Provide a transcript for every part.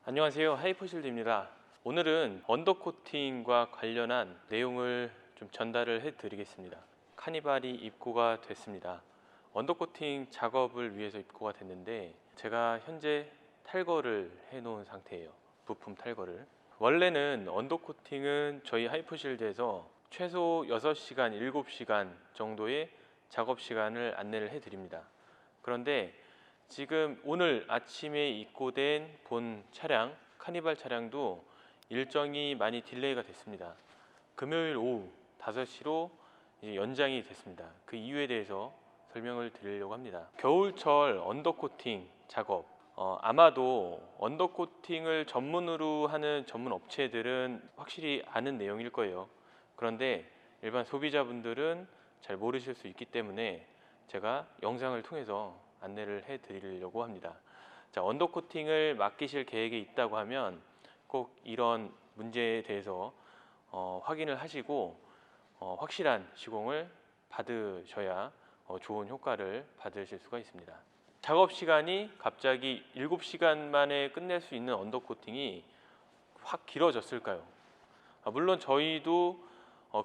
안녕하세요, 하이퍼실드입니다. 오늘은 언더코팅과 관련한 내용을 좀 전달을 해 드리겠습니다. 카니발이 입고가 됐습니다. 언더코팅 작업을 위해서 입고가 됐는데 제가 현재 탈거를 해 놓은 상태예요. 부품 탈거를. 원래는 언더코팅은 저희 하이퍼실드에서 최소 6시간, 7시간 정도의 작업 시간을 안내를 해 드립니다. 그런데 지금 오늘 아침에 입고된 본 차량, 카니발 차량도 일정이 많이 딜레이가 됐습니다. 금요일 오후 5시로 연장이 됐습니다. 그 이유에 대해서 설명을 드리려고 합니다. 겨울철 언더코팅 작업, 아마도 언더코팅을 전문으로 하는 전문 업체들은 확실히 아는 내용일 거예요. 그런데 일반 소비자분들은 잘 모르실 수 있기 때문에 제가 영상을 통해서 안내를 해 드리려고 합니다. 자, 언더코팅을 맡기실 계획이 있다고 하면 꼭 이런 문제에 대해서 확인을 하시고 확실한 시공을 받으셔야 좋은 효과를 받으실 수가 있습니다. 작업 시간이 갑자기 7시간 만에 끝낼 수 있는 언더코팅이 확 길어졌을까요? 물론 저희도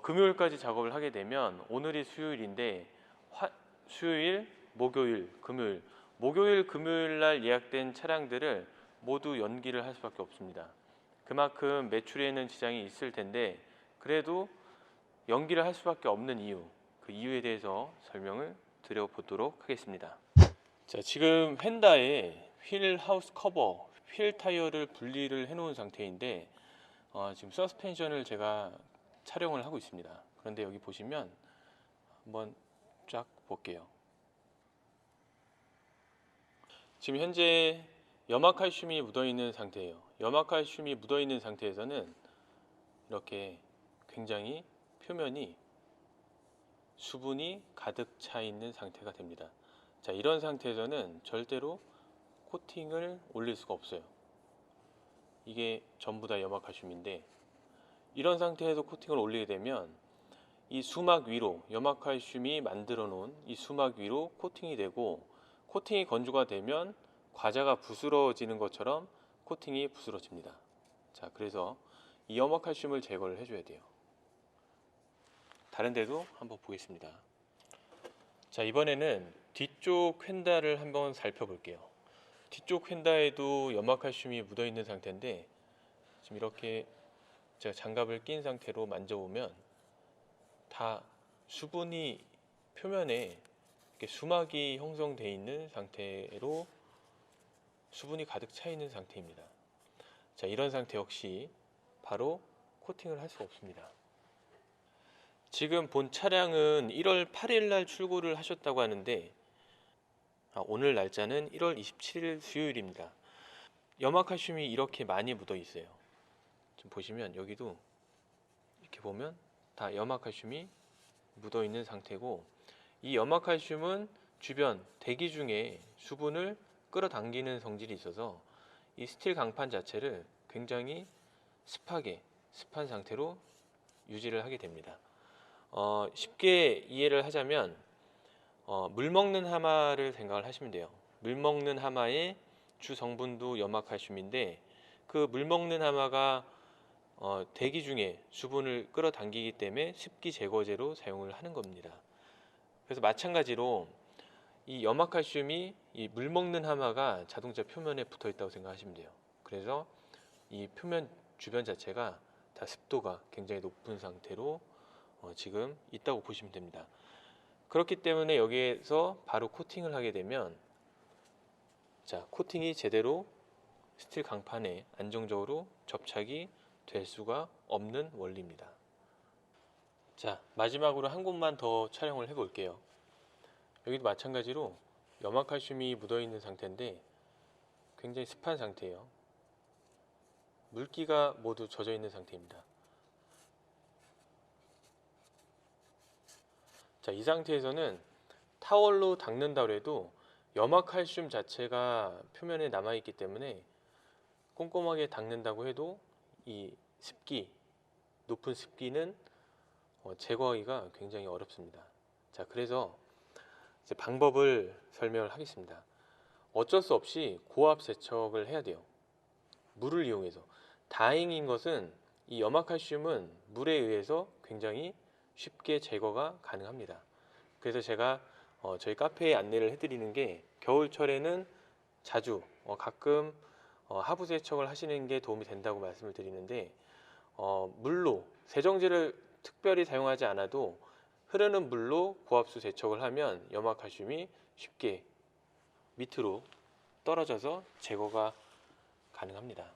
금요일까지 작업을 하게 되면 오늘이 수요일인데 수요일, 목요일, 금요일 날 예약된 차량들을 모두 연기를 할 수밖에 없습니다. 그만큼 매출에는 지장이 있을 텐데 그래도 연기를 할 수밖에 없는 이유, 그 이유에 대해서 설명을 드려보도록 하겠습니다. 자, 지금 휀다의 휠 하우스 커버, 휠 타이어를 분리를 해 놓은 상태인데 지금 서스펜션을 제가 촬영을 하고 있습니다. 그런데 여기 보시면 한번 쫙 볼게요. 지금 현재 염화칼슘이 묻어있는 상태예요. 염화칼슘이 묻어있는 상태에서는 이렇게 굉장히 표면이 수분이 가득 차 있는 상태가 됩니다. 자, 이런 상태에서는 절대로 코팅을 올릴 수가 없어요. 이게 전부 다 염화칼슘인데 이런 상태에서 코팅을 올리게 되면 이 수막 위로 염화칼슘이 만들어 놓은 이 수막 위로 코팅이 되고 코팅이 건조가 되면 과자가 부스러지는 것처럼 코팅이 부스러집니다. 자, 그래서 이 염화칼슘을 제거를 해줘야 돼요. 다른 데도 한번 보겠습니다. 자, 이번에는 뒤쪽 휀다를 한번 살펴볼게요. 뒤쪽 휀다에도 염화칼슘이 묻어 있는 상태인데 지금 이렇게 제가 장갑을 낀 상태로 만져보면 다 수분이 표면에 이렇게 수막이 형성되어 있는 상태로 수분이 가득 차 있는 상태입니다. 자, 이런 상태 역시 바로 코팅을 할 수가 없습니다. 지금 본 차량은 1월 8일 날 출고를 하셨다고 하는데 오늘 날짜는 1월 27일 수요일입니다. 염화칼슘이 이렇게 많이 묻어 있어요. 지금 보시면 여기도 이렇게 보면 다 염화칼슘이 묻어 있는 상태고 이 염화칼슘은 주변 대기 중에 수분을 끌어당기는 성질이 있어서 이 스틸 강판 자체를 굉장히 습한 상태로 유지를 하게 됩니다. 쉽게 이해를 하자면 물 먹는 하마를 생각을 하시면 돼요. 물 먹는 하마의 주 성분도 염화칼슘인데 그 물 먹는 하마가 대기 중에 수분을 끌어당기기 때문에 습기 제거제로 사용을 하는 겁니다. 그래서 마찬가지로 이 염화칼슘이 이 물 먹는 하마가 자동차 표면에 붙어 있다고 생각하시면 돼요. 그래서 이 표면 주변 자체가 다 습도가 굉장히 높은 상태로 지금 있다고 보시면 됩니다. 그렇기 때문에 여기에서 바로 코팅을 하게 되면 자, 코팅이 제대로 스틸 강판에 안정적으로 접착이 될 수가 없는 원리입니다. 자, 마지막으로 한 곳만 더 촬영을 해 볼게요. 여기도 마찬가지로 염화칼슘이 묻어 있는 상태인데 굉장히 습한 상태예요. 물기가 모두 젖어 있는 상태입니다. 자, 이 상태에서는 타월로 닦는다 해도 염화칼슘 자체가 표면에 남아 있기 때문에 꼼꼼하게 닦는다고 해도 이 습기, 높은 습기는 제거하기가 굉장히 어렵습니다. 자, 그래서 이제 방법을 설명을 하겠습니다. 어쩔 수 없이 고압 세척을 해야 돼요. 물을 이용해서. 다행인 것은 이 염화칼슘은 물에 의해서 굉장히 쉽게 제거가 가능합니다. 그래서 제가 저희 카페에 안내를 해드리는 게 겨울철에는 자주 가끔 하부 세척을 하시는 게 도움이 된다고 말씀을 드리는데, 물로 세정제를 특별히 사용하지 않아도 흐르는 물로 고압수 세척을 하면 염화칼슘이 쉽게 밑으로 떨어져서 제거가 가능합니다.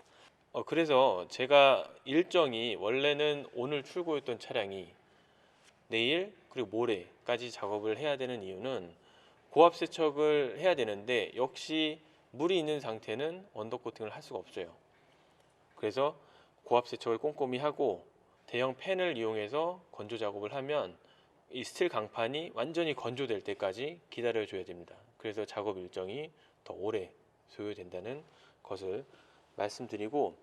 그래서 제가 일정이 원래는 오늘 출고했던 차량이 내일 그리고 모레까지 작업을 해야 되는 이유는 고압 세척을 해야 되는데 역시 물이 있는 상태는 언더코팅을 할 수가 없어요. 그래서 고압 세척을 꼼꼼히 하고 대형 팬을 이용해서 건조 작업을 하면 이 스틸 강판이 완전히 건조될 때까지 기다려 줘야 됩니다. 그래서 작업 일정이 더 오래 소요된다는 것을 말씀드리고,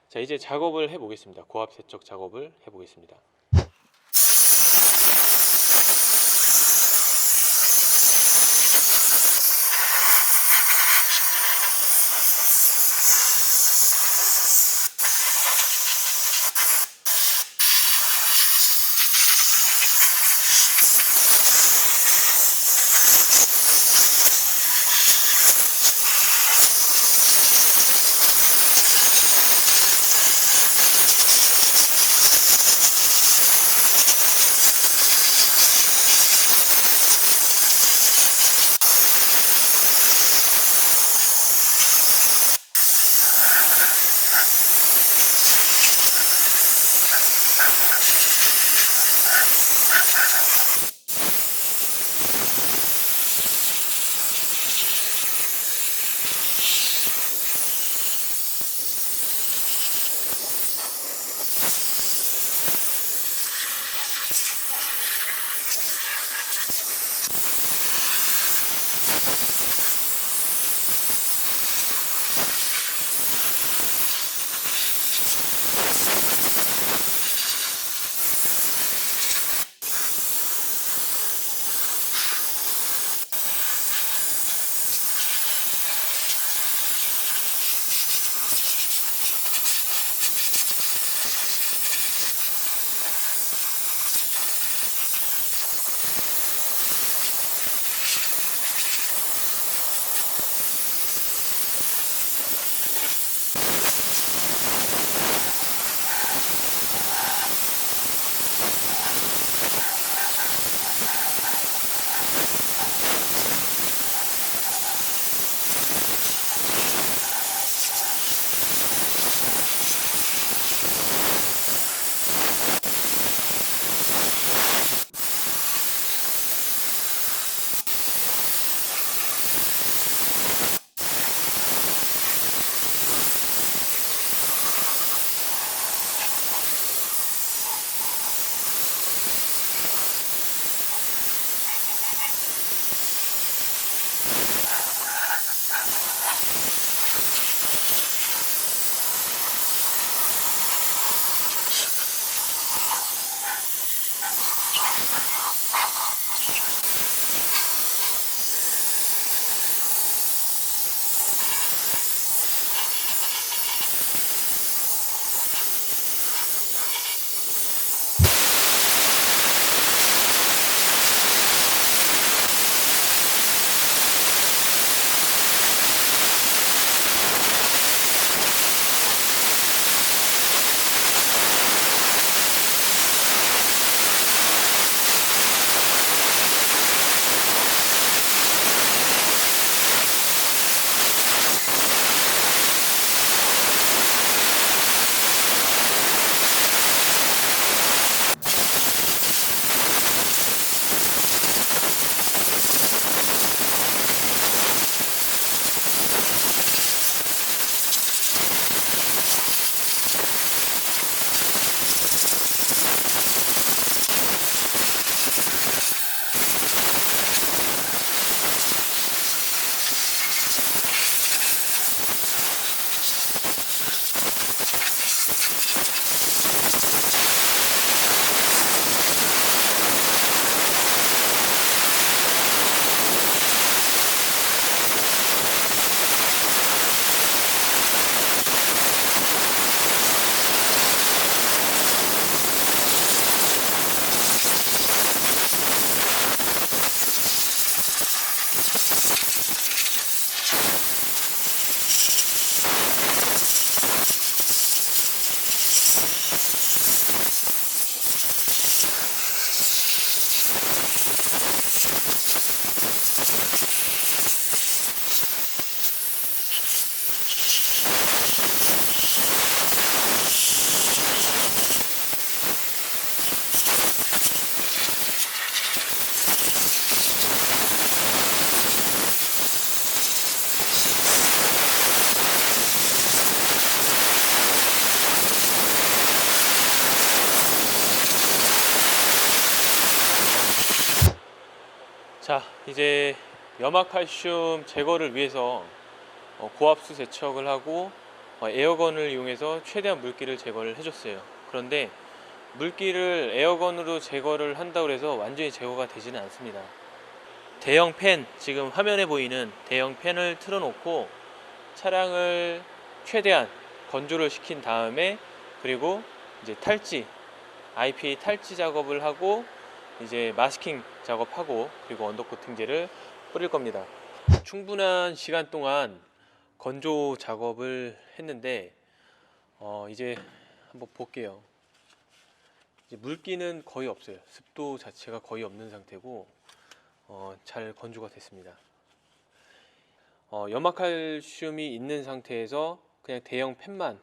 자, 이제 작업을 해보겠습니다. 고압 세척 작업을 해보겠습니다. 이제 염화칼슘 제거를 위해서 고압수 세척을 하고 에어건을 이용해서 최대한 물기를 제거를 해줬어요. 그런데 물기를 에어건으로 제거를 한다고 해서 완전히 제거가 되지는 않습니다. 대형 팬, 지금 화면에 보이는 대형 팬을 틀어놓고 차량을 최대한 건조를 시킨 다음에, 그리고 이제 탈지, IPA 탈지 작업을 하고 이제 마스킹 작업하고, 그리고 언더코팅제를 뿌릴 겁니다. 충분한 시간 동안 건조 작업을 했는데 이제 한번 볼게요. 이제 물기는 거의 없어요. 습도 자체가 거의 없는 상태고 잘 건조가 됐습니다. 염화칼슘이 있는 상태에서 그냥 대형 팬만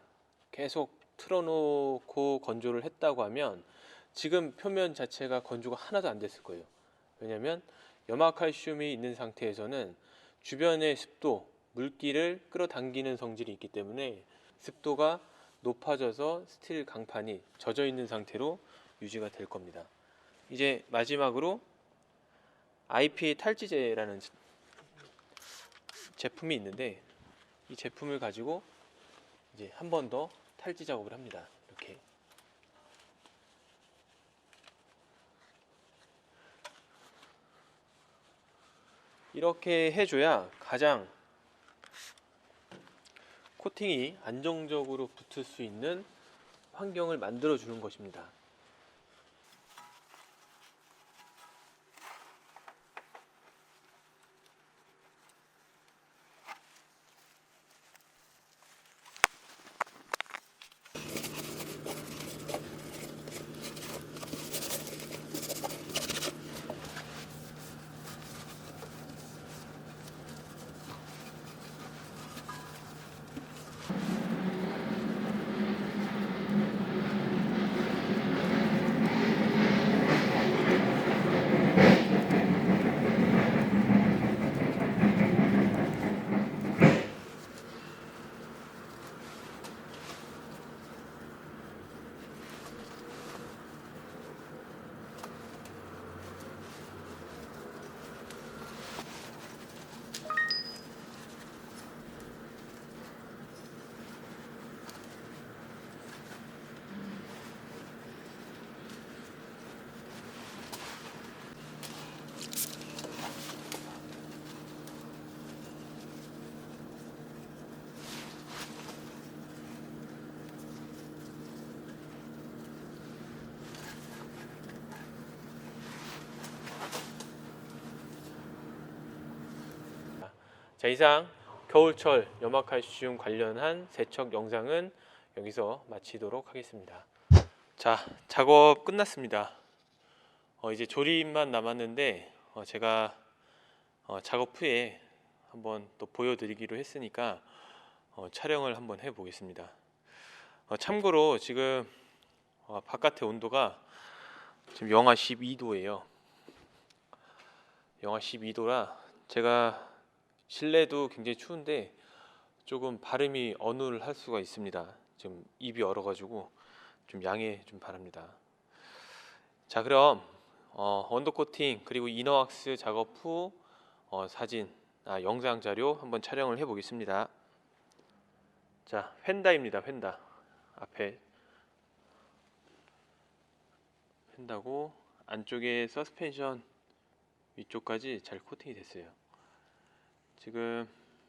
계속 틀어놓고 건조를 했다고 하면 지금 표면 자체가 건조가 하나도 안 됐을 거예요. 왜냐하면 염화칼슘이 있는 상태에서는 주변의 습도, 물기를 끌어당기는 성질이 있기 때문에 습도가 높아져서 스틸 강판이 젖어 있는 상태로 유지가 될 겁니다. 이제 마지막으로 IPA 탈지제라는 제품이 있는데, 이 제품을 가지고 이제 한 번 더 탈지 작업을 합니다. 이렇게 해줘야 가장 코팅이 안정적으로 붙을 수 있는 환경을 만들어 주는 것입니다. 자, 이상 겨울철 염화칼슘 관련한 세척 영상은 여기서 마치도록 하겠습니다. 자, 작업 끝났습니다. 이제 조립만 남았는데 제가 작업 후에 한번 또 보여드리기로 했으니까 촬영을 한번 해보겠습니다. 참고로 지금 바깥의 온도가 지금 영하 12도예요. 영하 12도라 제가 실내도 굉장히 추운데 조금 발음이 어눌 할 수가 있습니다. 지금 입이 얼어가지고 좀 양해 좀 바랍니다. 자, 그럼 언더코팅 그리고 이너왁스 작업 후 영상 자료 한번 촬영을 해 보겠습니다. 자, 휀다입니다. 휀다 앞에 휀다고 안쪽에 서스펜션 위쪽까지 잘 코팅이 됐어요. 지금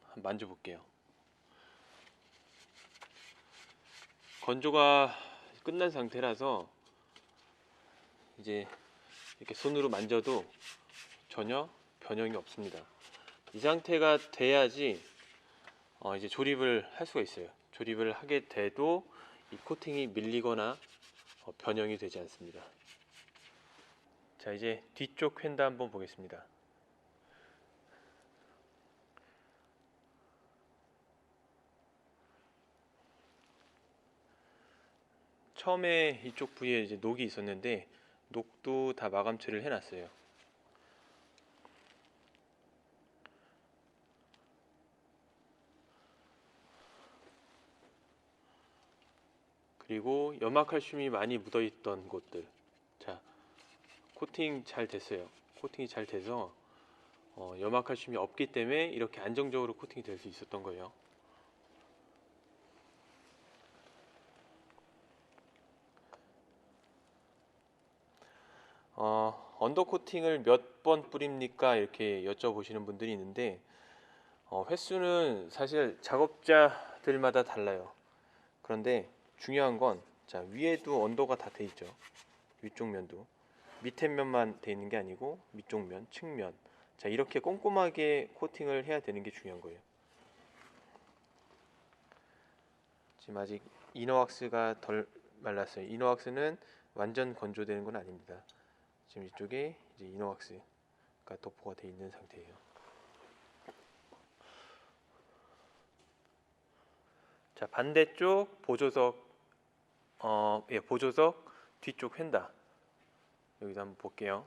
한번 만져볼게요. 건조가 끝난 상태라서 이제 이렇게 손으로 만져도 전혀 변형이 없습니다. 이 상태가 돼야지 이제 조립을 할 수가 있어요. 조립을 하게 돼도 이 코팅이 밀리거나 변형이 되지 않습니다. 자, 이제 뒤쪽 휀다 한번 보겠습니다. 처음에 이쪽 부위에 이제 녹이 있었는데 녹도 다 마감 처리를 해놨어요. 그리고 염화칼슘이 많이 묻어있던 곳들, 자, 코팅 잘 됐어요. 코팅이 잘 돼서 염화칼슘이 없기 때문에 이렇게 안정적으로 코팅이 될 수 있었던 거예요. 언더 코팅을 몇 번 뿌립니까? 이렇게 여쭤보시는 분들이 있는데 횟수는 사실 작업자들마다 달라요. 그런데 중요한 건 자, 위에도 언더가 다 돼 있죠. 위쪽 면도 밑에 면만 돼 있는 게 아니고 밑쪽 면, 측면, 자 이렇게 꼼꼼하게 코팅을 해야 되는 게 중요한 거예요. 지금 아직 이너왁스가 덜 말랐어요. 이너왁스는 완전 건조되는 건 아닙니다. 지금 이쪽에 이제 이너왁스가 도포가 돼 있는 상태예요. 자 반대쪽 보조석 보조석 뒤쪽 휀다 여기도 한번 볼게요.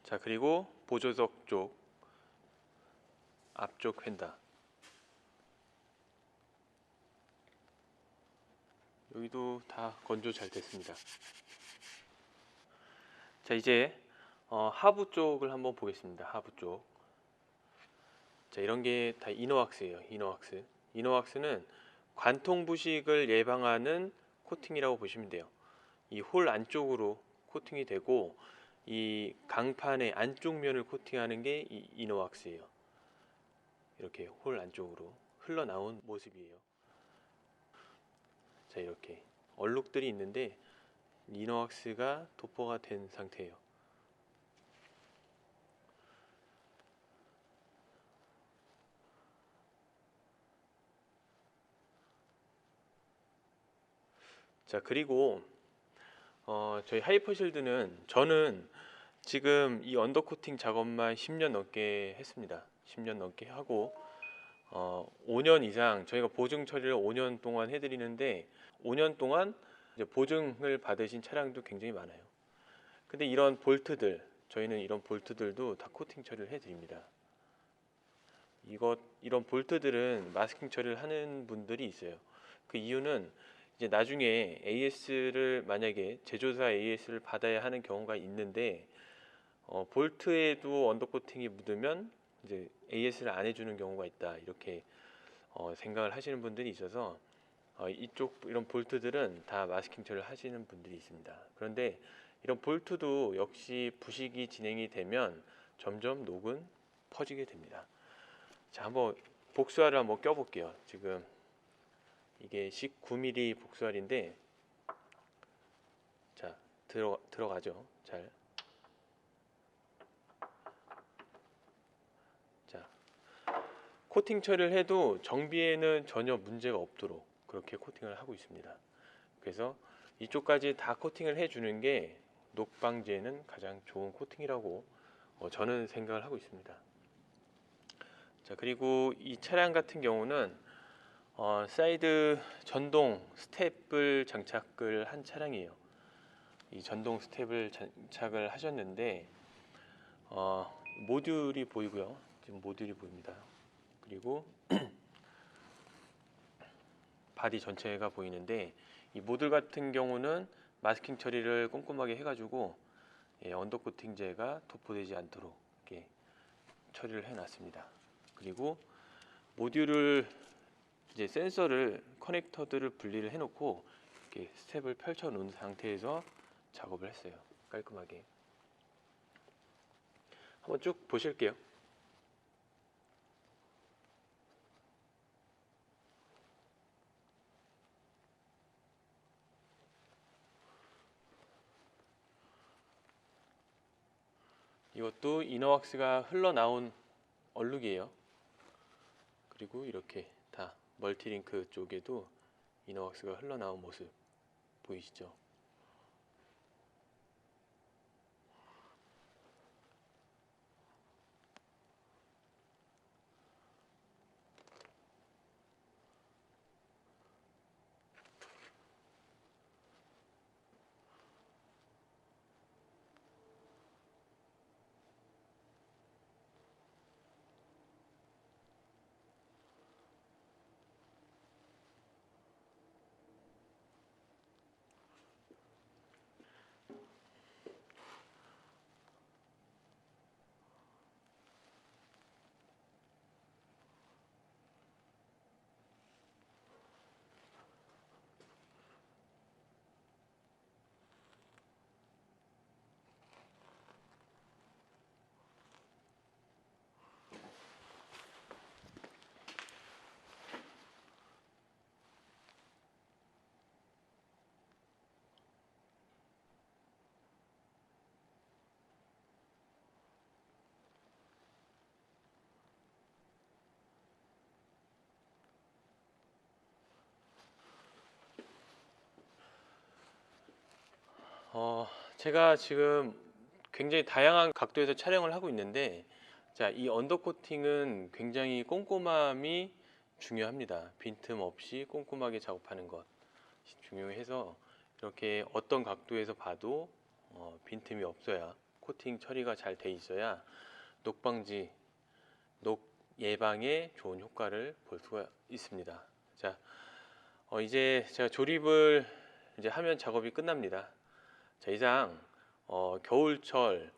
자 그리고 보조석 쪽 앞쪽 휀다 여기도 다 건조 잘 됐습니다. 자 이제 하부 쪽을 한번 보겠습니다. 하부 쪽. 자 이런 게 다 이너왁스예요. 이너왁스. 이너왁스는 관통 부식을 예방하는 코팅이라고 보시면 돼요. 이 홀 안쪽으로 코팅이 되고 이 강판의 안쪽 면을 코팅하는 게 이 이너왁스예요. 이렇게 홀 안쪽으로 흘러나온 모습이에요. 자 이렇게 얼룩들이 있는데 이너왁스가 도포가 된 상태예요. 자 그리고 저희 하이퍼실드는 저는 지금 이 언더코팅 작업만 10년 넘게 했습니다. 10년 넘게 하고 5년 이상 저희가 보증 처리를 5년 동안 해드리는데 5년 동안 이제 보증을 받으신 차량도 굉장히 많아요. 근데 이런 볼트들 저희는 이런 볼트들도 다 코팅 처리를 해드립니다. 이런 볼트들은 마스킹 처리를 하는 분들이 있어요. 그 이유는 이제 나중에 AS를 만약에 제조사 AS를 받아야 하는 경우가 있는데 볼트에도 언더코팅이 묻으면 이제 AS를 안 해주는 경우가 있다 이렇게 생각을 하시는 분들이 있어서 이쪽 이런 볼트들은 다 마스킹 처리를 하시는 분들이 있습니다. 그런데 이런 볼트도 역시 부식이 진행이 되면 점점 녹은 퍼지게 됩니다. 자 한번 복수알을 한번 껴볼게요. 지금 이게 19mm 복수알인데 자 들어가죠. 잘. 자 코팅 처리를 해도 정비에는 전혀 문제가 없도록 그렇게 코팅을 하고 있습니다. 그래서 이쪽까지 다 코팅을 해주는 게 녹방지에는 가장 좋은 코팅이라고 저는 생각을 하고 있습니다. 자 그리고 이 차량 같은 경우는 사이드 전동 스텝을 장착을 한 차량이에요. 이 전동 스텝을 장착을 하셨는데 모듈이 보이고요. 지금 모듈이 보입니다. 그리고 바디 전체가 보이는데 이 모듈 같은 경우는 마스킹 처리를 꼼꼼하게 해가지고 언더코팅제가 도포되지 않도록 이렇게 처리를 해놨습니다. 그리고 모듈을 이제 센서를 커넥터들을 분리를 해놓고 이렇게 스텝을 펼쳐 놓은 상태에서 작업을 했어요. 깔끔하게. 한번 쭉 보실게요. 이것도 이너왁스가 흘러나온 얼룩이에요. 그리고 이렇게 다 멀티링크 쪽에도 이너왁스가 흘러나온 모습 보이시죠? 제가 지금 굉장히 다양한 각도에서 촬영을 하고 있는데, 자, 이 언더코팅은 굉장히 꼼꼼함이 중요합니다. 빈틈 없이 꼼꼼하게 작업하는 것이 중요해서 이렇게 어떤 각도에서 봐도 빈틈이 없어야, 코팅 처리가 잘 돼 있어야 녹 방지, 녹 예방에 좋은 효과를 볼 수가 있습니다. 자, 이제 제가 조립을 이제 하면 작업이 끝납니다. 자, 이상 겨울철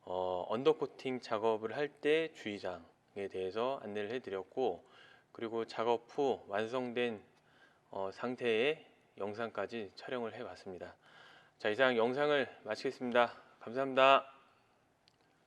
언더코팅 작업을 할 때 주의사항에 대해서 안내를 해드렸고, 그리고 작업 후 완성된 상태의 영상까지 촬영을 해봤습니다. 자, 이상 영상을 마치겠습니다. 감사합니다.